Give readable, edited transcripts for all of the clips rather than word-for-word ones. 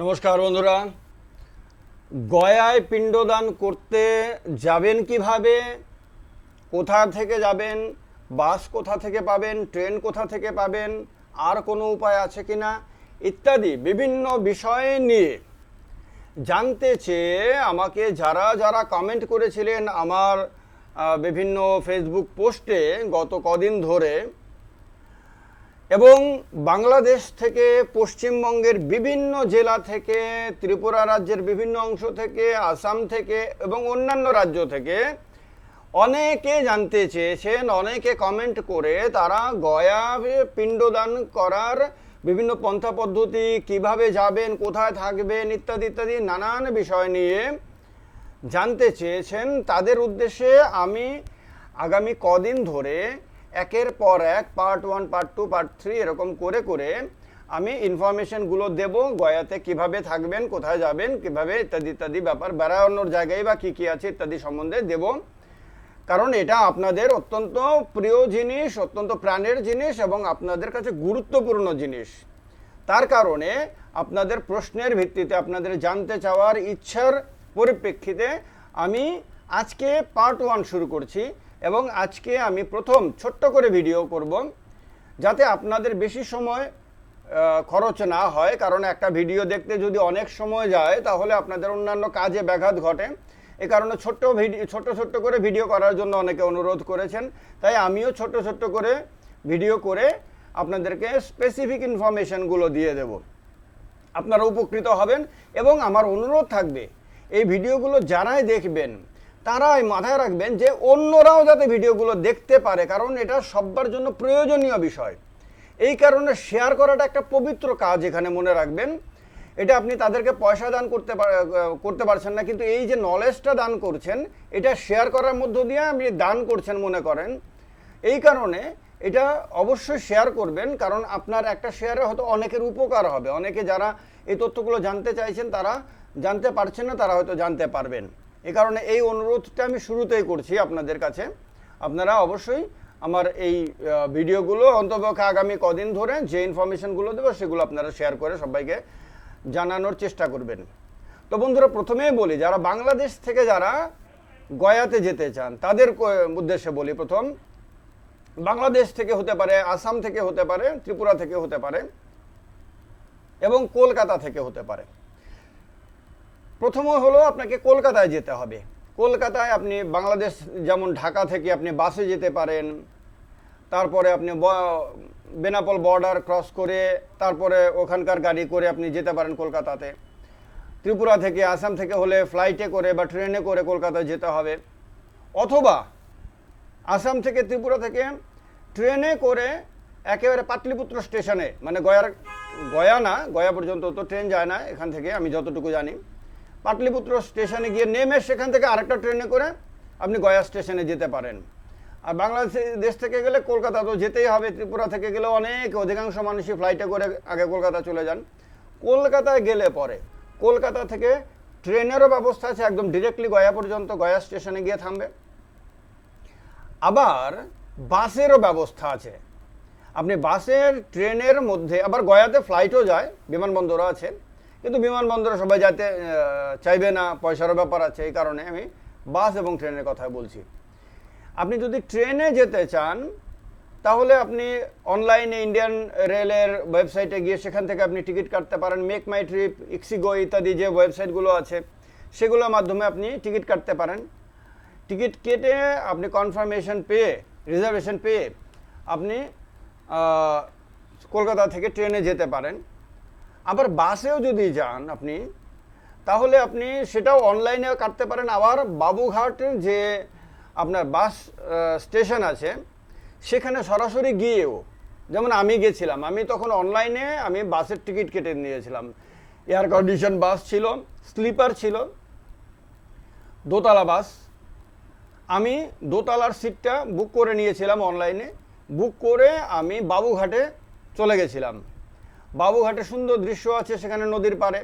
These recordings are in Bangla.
নমস্কার বন্ধুরা, গয়ায় পিণ্ডদান করতে যাবেন কিভাবে, কোথা থেকে যাবেন, বাস কোথা থেকে পাবেন, ট্রেন কোথা থেকে পাবেন, আর কোনো উপায় আছে কিনা ইত্যাদি বিভিন্ন বিষয় নিয়ে জানতে চেয়ে আমাকে যারা যারা কমেন্ট করেছিলেন আমার বিভিন্ন ফেসবুক পোস্টে গত কদিন ধরে, এবং বাংলাদেশ থেকে, পশ্চিমবঙ্গের বিভিন্ন জেলা থেকে, ত্রিপুরা রাজ্যের বিভিন্ন অংশ থেকে, আসাম থেকে এবং অন্যান্য রাজ্য থেকে অনেকে জানতে চেয়েছেন, অনেকে কমেন্ট করে তারা গয়ায় পিণ্ডদান করার বিভিন্ন পন্থা পদ্ধতি, কিভাবে যাবেন, কোথায় থাকবেন ইত্যাদি ইত্যাদি নানান বিষয় নিয়ে জানতে চেয়েছেন। তাদের উদ্দেশ্যে আমি আগামী কদিন ধরে একের পর এক পার্ট 1, পার্ট 2, পার্ট 3 এরকম করে করে আমি ইনফরমেশনগুলো দেব। গয়াতে কিভাবে থাকবেন, কোথায় যাবেন, কিভাবে ইত্যাদি ইত্যাদি ব্যাপার, বেড়ানোর জায়গায় বা কী কী আছে ইত্যাদি সম্বন্ধে দেব। কারণ এটা আপনাদের অত্যন্ত প্রিয় জিনিস, অত্যন্ত প্রাণের জিনিস এবং আপনাদের কাছে গুরুত্বপূর্ণ জিনিস। তার কারণে আপনাদের প্রশ্নের ভিত্তিতে, আপনাদের জানতে চাওয়ার ইচ্ছার পরিপ্রেক্ষিতে আমি আজকে পার্ট 1 শুরু করছি। এবং আজকে আমি প্রথম ছোট্ট করে ভিডিও করব, যাতে আপনাদের বেশি সময় খরচ না হয়। কারণ একটা ভিডিও দেখতে যদি অনেক সময় যায় তাহলে আপনাদের অন্যান্য কাজে ব্যাঘাত ঘটে। এই কারণে ছোট্ট করে ভিডিও করার জন্য অনেকে অনুরোধ করেছেন। তাই আমিও ছোট্ট করে ভিডিও করে আপনাদেরকে স্পেসিফিক ইনফরমেশনগুলো দিয়ে দেব। আপনারা উপকৃত হবেন এবং আমার অনুরোধ থাকবে এই ভিডিওগুলো যারাই দেখবেন তারাই মাথায় রাখবেন যে অন্যরাও যাতে ভিডিওগুলো দেখতে পারে, কারণ এটা সবার জন্য প্রয়োজনীয় বিষয়। এই কারণে শেয়ার করাটা একটা পবিত্র কাজ, এখানে মনে রাখবেন। এটা আপনি তাদেরকে পয়সা দান করতে পারছেন না, কিন্তু এই যে নলেজটা দান করছেন এটা শেয়ার করার মধ্য দিয়ে আপনি দান করছেন মনে করেন। এই কারণে এটা অবশ্যই শেয়ার করবেন, কারণ আপনার একটা শেয়ারে হয়তো অনেকের উপকার হবে। অনেকে যারা এই তথ্যগুলো জানতে চাইছেন তারা জানতে পারছেন না, তারা হয়তো জানতে পারবেন। এই কারণে এই অনুরোধটা আমি শুরুতেই করছি আপনাদের কাছে। আপনারা অবশ্যই আমার এই ভিডিওগুলো অন্ততপক্ষে আগামী কদিন ধরে যে ইনফরমেশনগুলো দেবো সেগুলো আপনারা শেয়ার করে সবাইকে জানানোর চেষ্টা করবেন। তো বন্ধুরা, প্রথমেই বলি, যারা বাংলাদেশ থেকে যারা গয়াতে যেতে চান তাদের উদ্দেশ্যে বলি। প্রথম, বাংলাদেশ থেকে হতে পারে, আসাম থেকে হতে পারে, ত্রিপুরা থেকে হতে পারে এবং কলকাতা থেকে হতে পারে। প্রথম হলো আপনাকে কলকাতায় যেতে হবে। কলকাতায় আপনি বাংলাদেশ, যেমন ঢাকা থেকে আপনি বাসে যেতে পারেন, তারপরে আপনি বেনাপোল বর্ডার ক্রস করে তারপরে ওখানকার গাড়ি করে আপনি যেতে পারেন কলকাতাতে। ত্রিপুরা থেকে, আসাম থেকে হলে ফ্লাইটে করে বা ট্রেনে করে কলকাতায় যেতে হবে, অথবা আসাম থেকে, ত্রিপুরা থেকে ট্রেনে করে একেবারে পাটলিপুত্র স্টেশনে, মানে গয়া পর্যন্ত তো ট্রেন যায় না এখান থেকে, আমি যতটুকু জানি। পাটলিপুত্র স্টেশনে গিয়ে নেমে সেখান থেকে আরেকটা ট্রেনে করে আপনি গয়া স্টেশনে যেতে পারেন। আর বাংলাদেশ থেকে গেলে কলকাতা তো যেতেই হবে। ত্রিপুরা থেকে গেলে অধিকাংশ মানুষই ফ্লাইটে করে আগে কলকাতা চলে যান। কলকাতায় গেলে পরে কলকাতা থেকে ট্রেনেরও ব্যবস্থা আছে, একদম ডিরেক্টলি গয়া পর্যন্ত, গয়া স্টেশনে গিয়ে থামবে। আবার বাসেরও ব্যবস্থা আছে। আপনি বাসের, ট্রেনের মধ্যে, আবার গয়াতে ফ্লাইটও যায়, বিমানবন্দরও আছে, কিন্তু বিমানবন্দরে সবাই যেতে চাইবে না, পয়সারও ব্যাপার আছে। এই কারণে আমি বাস এবং ট্রেনের কথা বলছি। আপনি যদি ট্রেনে যেতে চান তাহলে আপনি অনলাইনে ইন্ডিয়ান রেলের ওয়েবসাইটে গিয়ে সেখান থেকে আপনি টিকিট কাটতে পারেন। মেক মাই ট্রিপ, ইক্সিগো ইত্যাদি যে ওয়েবসাইটগুলো আছে সেগুলোর মাধ্যমে আপনি টিকিট কাটতে পারেন। টিকিট কেটে আপনি কনফার্মেশন পেয়ে, রিজার্ভেশন পেয়ে আপনি কলকাতা থেকে ট্রেনে যেতে পারেন। আবার বাসেও যদি যান আপনি, তাহলে আপনি সেটাও অনলাইনেও কাটতে পারেন। আবার বাবুঘাটের যে আপনার বাস স্টেশন আছে সেখানে সরাসরি গিয়েও, যেমন আমি গেছিলাম, আমি তখন অনলাইনে আমি বাসের টিকিট কেটে নিয়েছিলাম। এয়ার কন্ডিশন বাস ছিল, স্লিপার ছিল, দোতলা বাস। আমি দোতলার সিটটা বুক করে নিয়েছিলাম অনলাইনে। বুক করে আমি বাবুঘাটে চলে গেছিলাম। বাবুঘাটে সুন্দর দৃশ্য আছে সেখানে, নদীর পাড়ে।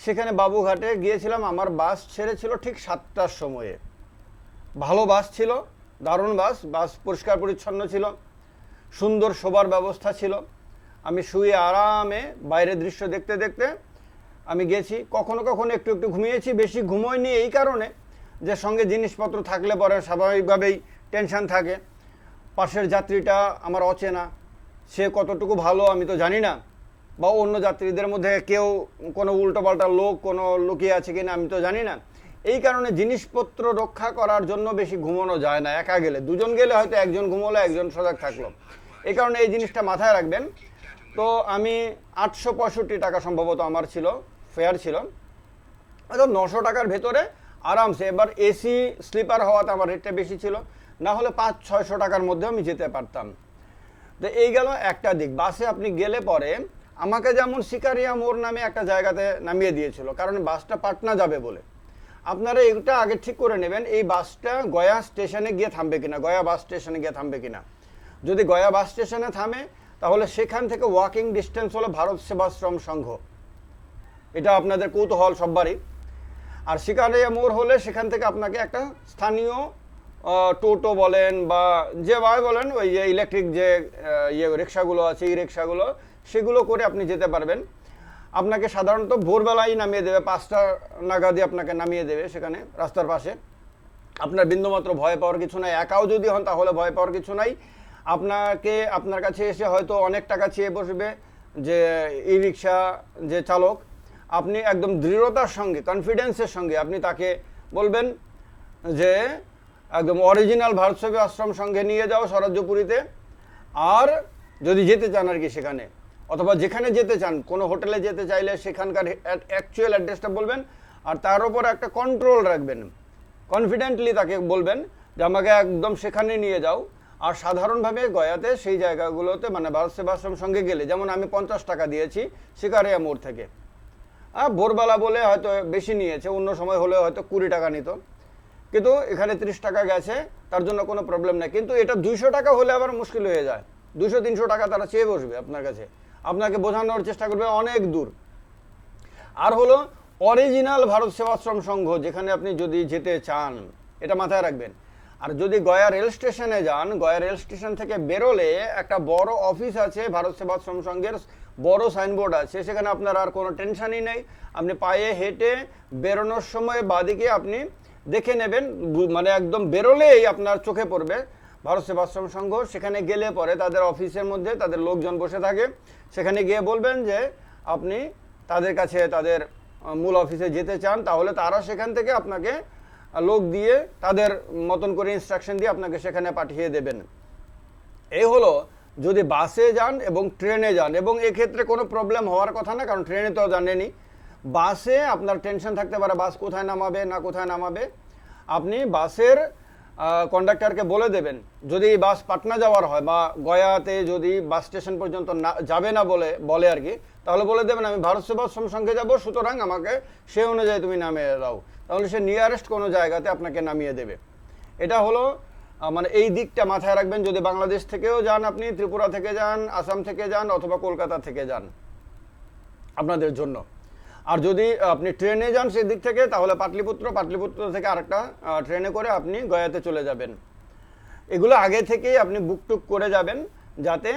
সেখানে বাবুঘাটে গিয়েছিলাম। আমার বাস ছেড়েছিল ঠিক 7টার সময়ে। ভালো বাস ছিল, দারুণ বাস পরিষ্কার পরিচ্ছন্ন ছিল, সুন্দর শোবার ব্যবস্থা ছিল। আমি শুয়ে আরামে বাইরের দৃশ্য দেখতে দেখতে আমি গেছি, কখনো কখনো একটু একটু ঘুমিয়েছি, বেশি ঘুমোইনি এই কারণে যে সঙ্গে জিনিসপত্র থাকলে পরে স্বাভাবিকভাবেই টেনশন থাকে। পাশের যাত্রীটা আমার অচেনা, সে কতটুকু ভালো আমি তো জানি না, বা অন্য যাত্রীদের মধ্যে কেউ কোনো উল্টোপাল্টা লোক কোনো লুকিয়ে আছে কিনা আমি তো জানি না। এই কারণে জিনিসপত্র রক্ষা করার জন্য বেশি ঘুমানো যায় না। একা গেলে, দুজন গেলে হয়তো একজন ঘুমোলো একজন সজাগ থাকলো। এই কারণে এই জিনিসটা মাথায় রাখবেন। তো আমি 865 টাকা সম্ভবত আমার ছিল, ফেয়ার ছিল, হয়তো 900 টাকার ভেতরে আরামসে। এবার এসি স্লিপার হওয়াতে আমার রেটটা বেশি ছিল, না হলে 500-600 টাকার মধ্যে আমি যেতে পারতাম। তো এই গেল একটা দিক। বাসে আপনি গেলে পরে আমাকে যেমন শিকারিয়া মোড় নামে একটা জায়গাতে নামিয়ে দিয়েছিল, কারণ বাসটা পাটনা যাবে বলে। আপনারা এটা আগে ঠিক করে নেবেন এই বাসটা গয়া স্টেশনে গিয়ে থামবে কিনা, গয়া বাস স্টেশনে গিয়ে থামবে কিনা। যদি গয়া বাস স্টেশনে থামে তাহলে সেখান থেকে ওয়াকিং ডিস্টেন্স হলো ভারত সেবাশ্রম সংঘ, এটা আপনাদের কৌতূহল সববারই। আর শিকারিয়া মোড় হলে সেখান থেকে আপনাকে একটা স্থানীয় টোটো বলেন বা যেভাবে বলেন, ওই যে ইলেকট্রিক যে রিক্সাগুলো আছে, এই রিক্সাগুলো, সেগুলো করে আপনি যেতে পারবেন। আপনাকে সাধারণত ভোরবেলায় নামিয়ে দেবে, 5টা নাগাদই আপনাকে নামিয়ে দেবে সেখানে রাস্তার পাশে। আপনার বিন্দুমাত্র ভয় পাওয়ার কিছু নাই। একাও যদি হন তাহলে ভয় পাওয়ার কিছু নাই। আপনার কাছে এসে হয়তো অনেক টাকা চেয়ে বসবে যে ই রিক্সা যে চালক, আপনি একদম দৃঢ়তার সঙ্গে, কনফিডেন্সের সঙ্গে আপনি তাকে বলবেন যে একদম অরিজিনাল ভারত সেবা আশ্রম সঙ্গে নিয়ে যাও স্বরাজ্যপুরীতে। আর যদি যেতে চান আর কি সেখানে, অথবা যেখানে যেতে চান, কোনো হোটেলে যেতে চাইলে সেখানকার অ্যাকচুয়াল অ্যাড্রেসটা বলবেন। আর তার উপর একটা কন্ট্রোল রাখবেন, কনফিডেন্টলি তাকে বলবেন যে আমাকে একদম সেখানে নিয়ে যাও। আর সাধারণভাবে গয়াতে সেই জায়গাগুলোতে মানে ভারত সেবাশ্রম সঙ্গে গেলে, যেমন আমি 50 টাকা দিয়েছি শিকারিয়া মোড় থেকে, ভোরবেলা বলে হয়তো বেশি নিয়েছে, অন্য সময় হলে হয়তো 20 টাকা নিত, কিন্তু এখানে 30 টাকা গেছে, তার জন্য কোনো প্রবলেম নেই। কিন্তু এটা 200 টাকা হলে আবার মুশকিল হয়ে যায়। 200-300 টাকা তারা চেয়ে বসবে আপনার কাছে, আপনাকে বোঝানোর চেষ্টা করবে অনেক দূর। আর হলো অরিজিনাল ভারত সেবাশ্রম সংঘ যেখানে আপনি যদি যেতে চান, এটা মাথায় রাখবেন। আর যদি গয়া রেল স্টেশনে যান, গয়া রেল স্টেশন থেকে বেরোলে একটা বড় অফিস আছে ভারত সেবাশ্রম সংঘের, বড় সাইনবোর্ড আছে, সেখানে আপনার আর কোনো টেনশনই নেই। আপনি পায়ে হেঁটে বেরোনোর সময় বাদিকে আপনি দেখে নেবেন, মানে একদম বেরোলেই আপনার চোখে পড়বে ভারত সেবাশ্রম সংঘ। সেখানে গেলে পরে তাদের অফিসের মধ্যে তাদের লোকজন বসে থাকে, সেখানে গিয়ে বলবেন যে আপনি তাদের কাছে তাদের মূল অফিসে যেতে চান, তাহলে তারা সেখান থেকে আপনাকে লোক দিয়ে তাদের মতন করে ইনস্ট্রাকশন দিয়ে আপনাকে সেখানে পাঠিয়ে দেবেন। এই হলো যদি বাসে যান এবং ট্রেনে যান, এবং এক্ষেত্রে কোনো প্রবলেম হওয়ার কথা না, কারণ ট্রেনে তো জানেনই। বাসে আপনার টেনশন থাকতে পারে বাস কোথায় নামাবে না কোথায় নামাবে। আপনি বাসের কন্ডাক্টরকে বলে দেবেন, যদি বাস পাটনা যাওয়ার হয় বা গয়াতে যদি বাস স্টেশন পর্যন্ত না যাবে না বলে আর কি, তাহলে বলে দেবেন আমি ভারত সেবাশ্রম সঙ্গে যাব, সুতরাং আমাকে সে অনুযায়ী তুমি নামিয়ে দাও। তাহলে সে নিয়ারেস্ট কোনো জায়গাতে আপনাকে নামিয়ে দেবে। এটা হলো মানে এই দিকটা মাথায় রাখবেন। যদি বাংলাদেশ থেকেও যান, আপনি ত্রিপুরা থেকে যান, আসাম থেকে যান, অথবা কলকাতা থেকে যান আপনাদের জন্য। আর যদি আপনি ট্রেনে যান সেদিক থেকে, তাহলে পাটলিপুত্র থেকে আরেকটা ট্রেনে করে আপনি গয়াতে চলে যাবেন। এগুলো আগে থেকেই আপনি বুকটুক করে যাবেন, যাতে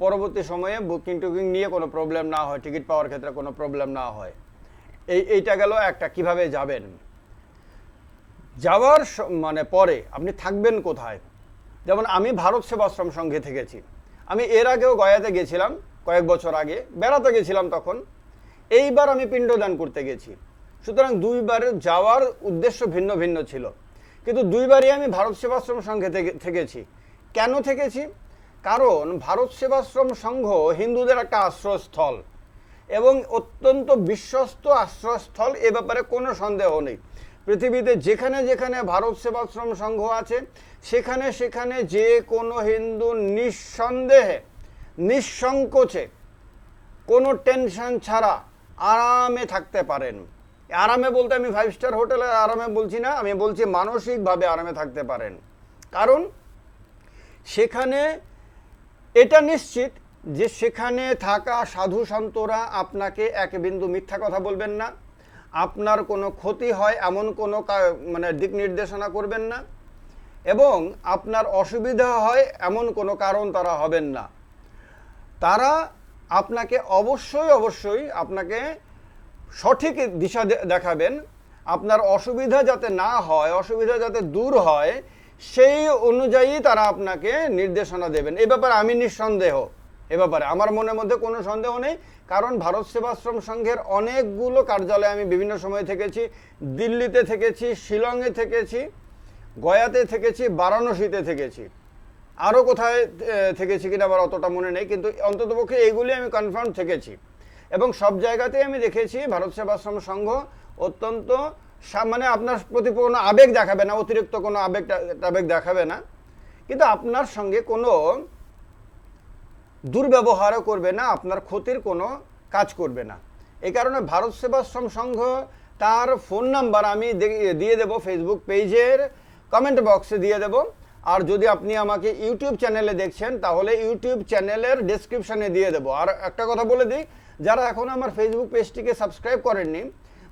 পরবর্তী সময়ে বুকিং টুকিং নিয়ে কোনো প্রবলেম না হয়, টিকিট পাওয়ার ক্ষেত্রে কোনো প্রবলেম না হয়। এইটা গেল একটা কিভাবে যাবেন। যাওয়ার মানে পরে আপনি থাকবেন কোথায়। যেমন আমি ভারত সেবাশ্রম সংঘে থেকেছি। আমি এর আগেও গয়াতে গেছিলাম, কয়েক বছর আগে বেড়াতে গেছিলাম তখন। এইবার আমি পিণ্ডদান করতে গেছি, সুতরাং দুইবার যাওয়ার উদ্দেশ্য ভিন্ন ভিন্ন ছিল, কিন্তু দুইবারই আমি ভারত সেবাশ্রম সংঘে থেকেছি। কেন থেকেছি? কারণ ভারত সেবাশ্রম সংঘ হিন্দুদের একটা আশ্রয়স্থল এবং অত্যন্ত বিশ্বস্ত আশ্রয়স্থল, এ ব্যাপারে কোনো সন্দেহ নেই। পৃথিবীতে যেখানে যেখানে ভারত সেবাশ্রম সংঘ আছে সেখানে সেখানে যে কোনো হিন্দু নিঃসন্দেহে নিঃসংকোচে কোনো টেনশন ছাড়া আরামে থাকতে পারেন। আরামে বলতে আমি 5 স্টার হোটেলের আরামে বলছি না, আমি বলছি মানসিকভাবে আরামে থাকতে পারেন। কারণ সেখানে এটা নিশ্চিত যে সেখানে থাকা সাধু সন্তরা আপনাকে এক বিন্দু মিথ্যা কথা বলবেন না, আপনার কোনো ক্ষতি হয় এমন কোনো মানে দিক নির্দেশনা করবেন না, এবং আপনার অসুবিধা হয় এমন কোনো কারণ তারা হবেন না। তারা আপনাকে অবশ্যই আপনাকে সঠিক দিশা দেখাবেন, আপনার অসুবিধা যাতে না হয়, অসুবিধা যাতে দূর হয়, সেই অনুযায়ী তারা আপনাকে নির্দেশনা দেবেন। এ ব্যাপারে আমি নিঃসন্দেহ, এ ব্যাপারে আমার মনের মধ্যে কোনো সন্দেহ নেই। কারণ ভারত সেবাশ্রম সংঘের অনেকগুলো কার্যালয়ে আমি বিভিন্ন সময় থেকেছি। দিল্লিতে থেকেছি, শিলংয়ে থেকেছি, গয়াতে থেকেছি, বারাণসীতে থেকেছি, আরও কোথায় থেকেছি কিনা আবার অতটা মনে নেই, কিন্তু অন্ততপক্ষে এইগুলি আমি কনফার্ম থেকেছি। এবং সব জায়গাতেই আমি দেখেছি ভারত সেবাশ্রম সংঘ অত্যন্ত মানে আপনার প্রতি কোনো আবেগ দেখাবে না, অতিরিক্ত কোনো আবেগ দেখাবে না, কিন্তু আপনার সঙ্গে কোনো দুর্ব্যবহারও করবে না, আপনার ক্ষতির কোনো কাজ করবে না। এই কারণে ভারত সেবাশ্রম সংঘ তার ফোন নাম্বার আমি দিয়ে দেব, ফেসবুক পেজের কমেন্ট বক্সে দিয়ে দেব। আর যদি আপনি আমাকে ইউটিউব চ্যানেলে দেখছেন তাহলে ইউটিউব চ্যানেলের ডেসক্রিপশানে দিয়ে দেবো। আর একটা কথা বলে দিই, যারা এখন আমার ফেসবুক পেজটিকে সাবস্ক্রাইব করেননি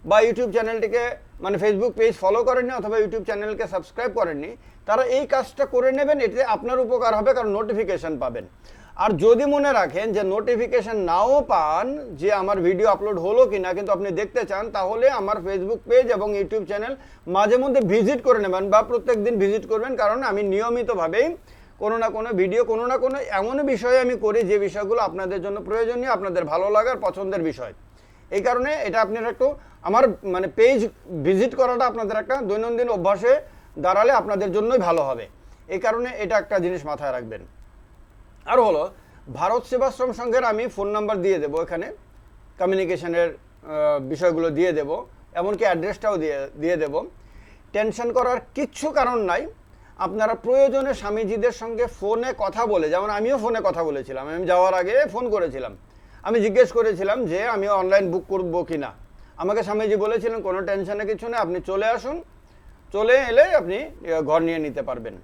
বা ইউটিউব চ্যানেলটিকে মানে ফেসবুক পেজ ফলো করেননি অথবা ইউটিউব চ্যানেলকে সাবস্ক্রাইব করেননি, তারা এই কাজটা করে নেবেন, এতে আপনার উপকার হবে, কারণ নোটিফিকেশান পাবেন। আর যদি মনে রাখেন যে নোটিফিকেশান নাও পান যে আমার ভিডিও আপলোড হলো কি না, কিন্তু আপনি দেখতে চান, তাহলে আমার ফেসবুক পেজ এবং ইউটিউব চ্যানেল মাঝে মধ্যে ভিজিট করে নেবেন বা প্রত্যেক দিন ভিজিট করবেন, কারণ আমি নিয়মিতভাবেই কোনো না কোনো ভিডিও, কোনো না কোনো এমন বিষয়ে আমি করি যে বিষয়গুলো আপনাদের জন্য প্রয়োজনীয়, আপনাদের ভালো লাগার পছন্দের বিষয়। এই কারণে এটা আপনারা একটু আমার মানে পেজ ভিজিট করাটা আপনাদের একটা দৈনন্দিন অভ্যাসে দাঁড়ালে আপনাদের জন্যই ভালো হবে। এই কারণে এটা একটা জিনিস মাথায় রাখবেন। আর হলো ভারত সেবাশ্রম সংঘের আমি ফোন নাম্বার দিয়ে দেবো, এখানে কমিউনিকেশনের বিষয়গুলো দিয়ে দেব, এমনকি অ্যাড্রেসটাও দিয়ে দেব। টেনশন করার কিচ্ছু কারণ নাই। আপনারা প্রয়োজনে স্বামীজিদের সঙ্গে ফোনে কথা বলে, যেমন আমিও ফোনে কথা বলেছিলাম, আমি যাওয়ার আগে ফোন করেছিলাম, আমি জিজ্ঞেস করেছিলাম যে আমি অনলাইন বুক করবো কি না। আমাকে স্বামীজি বলেছিলেন কোনো টেনশনে কিছু নেই, আপনি চলে আসুন, চলে এলে আপনি ঘর নিয়ে নিতে পারবেন।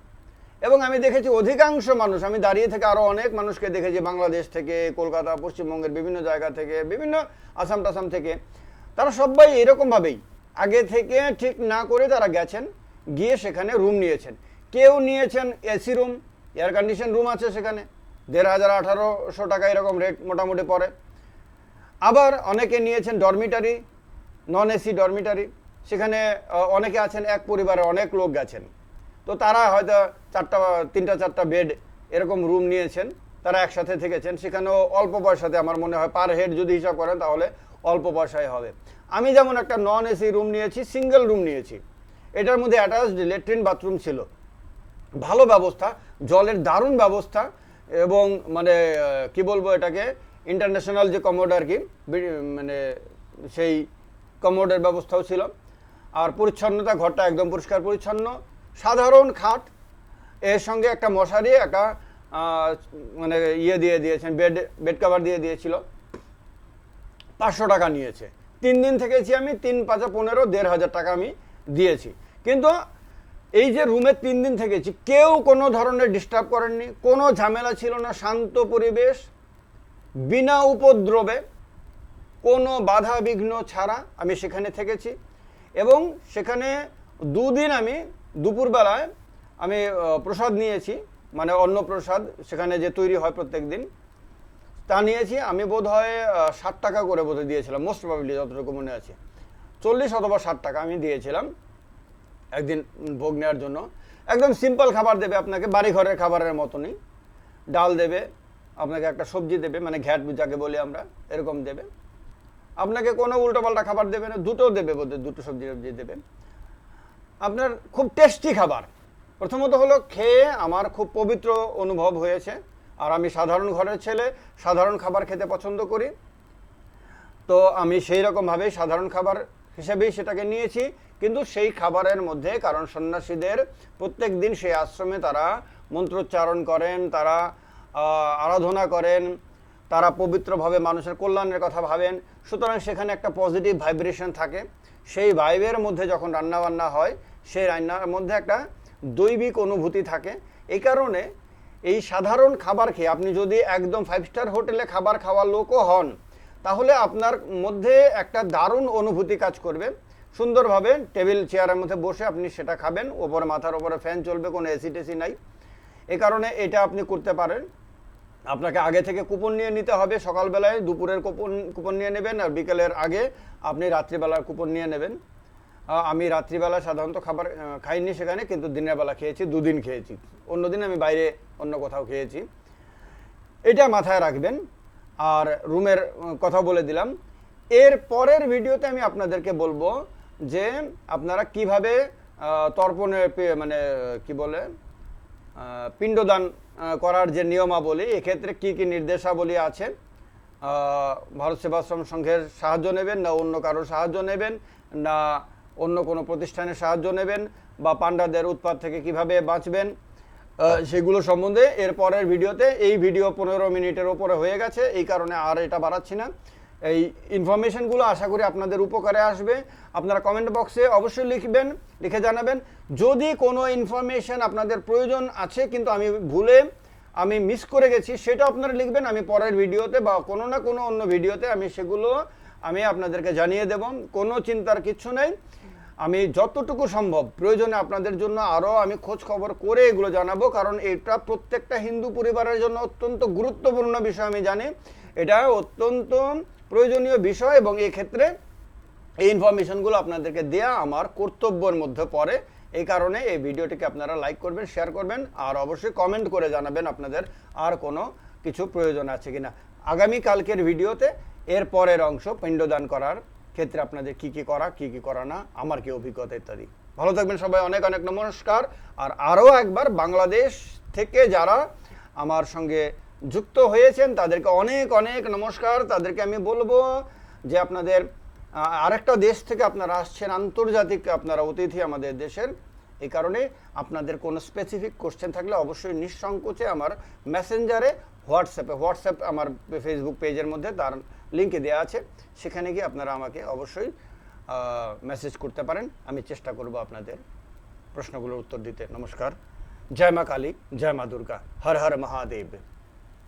এবং আমি দেখেছি অধিকাংশ মানুষ, আমি দাঁড়িয়ে থেকে আরও অনেক মানুষকে দেখেছি বাংলাদেশ থেকে, কলকাতা, পশ্চিমবঙ্গের বিভিন্ন জায়গা থেকে, বিভিন্ন আসাম টাসাম থেকে, তারা সবাই এরকমভাবেই আগে থেকে ঠিক না করে তারা গেছেন, গিয়ে সেখানে রুম নিয়েছেন। কেউ নিয়েছেন AC room, air condition room আছে সেখানে, 1500 1800 টাকা এরকম রেট মোটামুটি পড়ে। আবার অনেকে নিয়েছেন ডরমিটারি, নন এসি ডরমিটারি, সেখানে অনেকে আছেন এক পরিবারে অনেক লোক গেছেন, তো তারা হয়তো 3টা 4টা বেড এরকম রুম নিয়েছেন, তারা একসাথে থেকেছেন, সেখানেও অল্প পয়সাতে, আমার মনে হয় পার হেড যদি হিসাব করেন তাহলে অল্প পয়সায় হবে। আমি যেমন একটা নন এসি রুম নিয়েছি, সিঙ্গেল রুম নিয়েছি, এটার মধ্যে অ্যাটাচড ল্যাট্রিন বাথরুম ছিল, ভালো ব্যবস্থা, জলের দারুণ ব্যবস্থা, এবং মানে কি বলবো এটাকে, ইন্টারন্যাশনাল যে কমোড আর কি, মানে সেই কমোডের ব্যবস্থাও ছিল। আর পরিচ্ছন্নতা, ঘরটা একদম পরিষ্কার পরিচ্ছন্ন, সাধারণ খাট, এর সঙ্গে একটা মশারি, একটা মানে ইয়ে দিয়ে দিয়েছেন, বেড কভার দিয়ে দিয়েছিল। 500 টাকা নিয়েছে। 3 দিন থেকেছি আমি, 3 5 15 1500 টাকা আমি দিয়েছি। কিন্তু এই যে রুমে 3 দিন থেকেছি, কেউ কোনো ধরনের ডিস্টার্ব করেননি, কোনো ঝামেলা ছিল না, শান্ত পরিবেশ, বিনা উপদ্রবে, কোনো বাধা বিঘ্ন ছাড়া আমি সেখানে থেকেছি। এবং সেখানে 2 দিন আমি দুপুরবেলায় আমি প্রসাদ নিয়েছি, মানে অন্ন প্রসাদ সেখানে যে তৈরি হয় প্রত্যেক দিন, তা নিয়েছি। আমি বোধ হয় 60 টাকা করে বোধহয় দিয়েছিলাম, মোস্ট প্রবাবলি যতটুকু মনে আছে, 40 অথবা 60 টাকা আমি দিয়েছিলাম একদিন ভোগ নেওয়ার জন্য। একদম সিম্পল খাবার দেবে আপনাকে, বাড়ি ঘরের খাবারের মতনই, ডাল দেবে আপনাকে, একটা সবজি দেবে, মানে ঘ্যাট যাকে বলি আমরা, এরকম দেবে আপনাকে, কোনো উল্টোপাল্টা খাবার দেবে না, দুটো দেবে বোধহয়, 2টো সবজি দেবে আপনার, খুব টেস্টি খাবার। প্রথমত হলো খেয়ে আমার খুব পবিত্র অনুভব হয়েছে, আর আমি সাধারণ ঘরের ছেলে, সাধারণ খাবার খেতে পছন্দ করি, তো আমি সেই রকমভাবেই সাধারণ খাবার হিসেবেই সেটাকে নিয়েছি। কিন্তু সেই খাবারের মধ্যে, কারণ সন্ন্যাসীদের প্রত্যেক দিন সেই আশ্রমে তারা মন্ত্রোচ্চারণ করেন, তারা আরাধনা করেন, তারা পবিত্রভাবে মানুষের কল্যাণের কথা ভাবেন, সুতরাং সেখানে একটা পজিটিভ ভাইব্রেশন থাকে। সেই ভাইবের মধ্যে যখন রান্নাবান্না হয়, সেই রান্নার মধ্যে একটা দৈবিক অনুভূতি থাকে। এই কারণে এই সাধারণ খাবার খেয়ে আপনি যদি একদম 5 স্টার হোটেলে খাবার খাওয়ার লোকও হন, তাহলে আপনার মধ্যে একটা দারুণ অনুভূতি কাজ করবে। সুন্দরভাবে টেবিল চেয়ারের মধ্যে বসে আপনি সেটা খাবেন, ওপরে মাথার ওপরে ফ্যান চলবে, কোনো এসি টেসি নাই। এই কারণে এটা আপনি করতে পারেন। আপনাকে আগে থেকে কুপন নিয়ে নিতে হবে, সকালবেলায় দুপুরের কুপন নিয়ে নেবেন, আর বিকেলের আগে আপনি রাত্রিবেলার কুপন নিয়ে নেবেন। আমি রাত্রিবেলা সাধারণত খাবার খাইনি সেখানে, কিন্তু দিনের বেলা খেয়েছি, 2 দিন খেয়েছি, অন্যদিন আমি বাইরে অন্য কোথাও খেয়েছি। এটা মাথায় রাখবেন। আর রুমের কথা বলে দিলাম। এর পরের ভিডিওতে আমি আপনাদেরকে বলবো যে আপনারা কিভাবে তর্পণে মানে কি বলে পিণ্ডদান করার যে নিয়মাবলী, এক্ষেত্রে কি কি নির্দেশাবলী আছে, ভারত সেবাশ্রম সংঘের সাহায্য নেবেন না অন্য কারোর সাহায্য নেবেন, না অন্য কোনো প্রতিষ্ঠানের সাহায্য নেবেন, বা পান্ডাদের উৎপাত থেকে কিভাবে বাঁচবেন, সেগুলো সম্বন্ধে এর পরের ভিডিওতে। এই ভিডিও 15 মিনিটের ওপরে হয়ে গেছে, এই কারণে আর এটা বাড়াচ্ছি না। এই ইনফরমেশনগুলো আশা করি আপনাদের উপকারে আসবে। আপনারা কমেন্ট বক্সে অবশ্যই লিখবেন, লিখে জানাবেন যদি কোনো ইনফরমেশন আপনাদের প্রয়োজন আছে কিন্তু আমি মিস করে গেছি, সেটা আপনারা লিখবেন। আমি পরের ভিডিওতে বা কোনো না কোনো অন্য ভিডিওতে সেগুলো আমি আপনাদেরকে জানিয়ে দেব। কোনো চিন্তার কিচ্ছু নেই। আমি যতটুকু সম্ভব প্রয়োজনে আপনাদের জন্য আরও আমি খোঁজ খবর করে এগুলো জানাবো, কারণ এটা প্রত্যেকটা হিন্দু পরিবারের জন্য অত্যন্ত গুরুত্বপূর্ণ বিষয়। আমি জানি এটা অত্যন্ত প্রয়োজনীয় বিষয়, এবং এই ক্ষেত্রে এই ইনফরমেশনগুলো আপনাদেরকে দেয়া আমার কর্তব্যের মধ্যে পড়ে। এই কারণে এই ভিডিওটিকে আপনারা লাইক করবেন, শেয়ার করবেন, আর অবশ্যই কমেন্ট করে জানাবেন আপনাদের আর কোনো কিছু প্রয়োজন আছে কিনা। আগামী কালকের ভিডিওতে এর পরের অংশ পিণ্ডদান করার ক্ষেত্রে আপনাদের কি কি করা, কি কি করা না, আমার কি অভিজ্ঞতা ইত্যাদি। ভালো থাকবেন সবাই, অনেক অনেক নমস্কার। আর আরও একবার বাংলাদেশ থেকে যারা আমার সঙ্গে যুক্ত হয়েছেন তাদেরকে অনেক অনেক নমস্কার। তাদেরকে আমি বলবো যে আপনাদের আরেকটা দেশ থেকে আপনারা আসছেন, আন্তর্জাতিক আপনারা অতিথি আমাদের দেশের। এই কারণে আপনাদের কোনো স্পেসিফিক কোশ্চেন থাকলে অবশ্যই নিঃসংকোচে আমার মেসেঞ্জারে, হোয়াটসঅ্যাপ আমার ফেসবুক পেজের মধ্যে তার লিঙ্কে দেওয়া আছে, সেখানে গিয়ে আপনারা আমাকে অবশ্যই মেসেজ করতে পারেন। আমি চেষ্টা করব আপনাদের প্রশ্নগুলোর উত্তর দিতে। নমস্কার। জয় মা কালী, জয় মা দুর্গা, হর হর মহাদেব।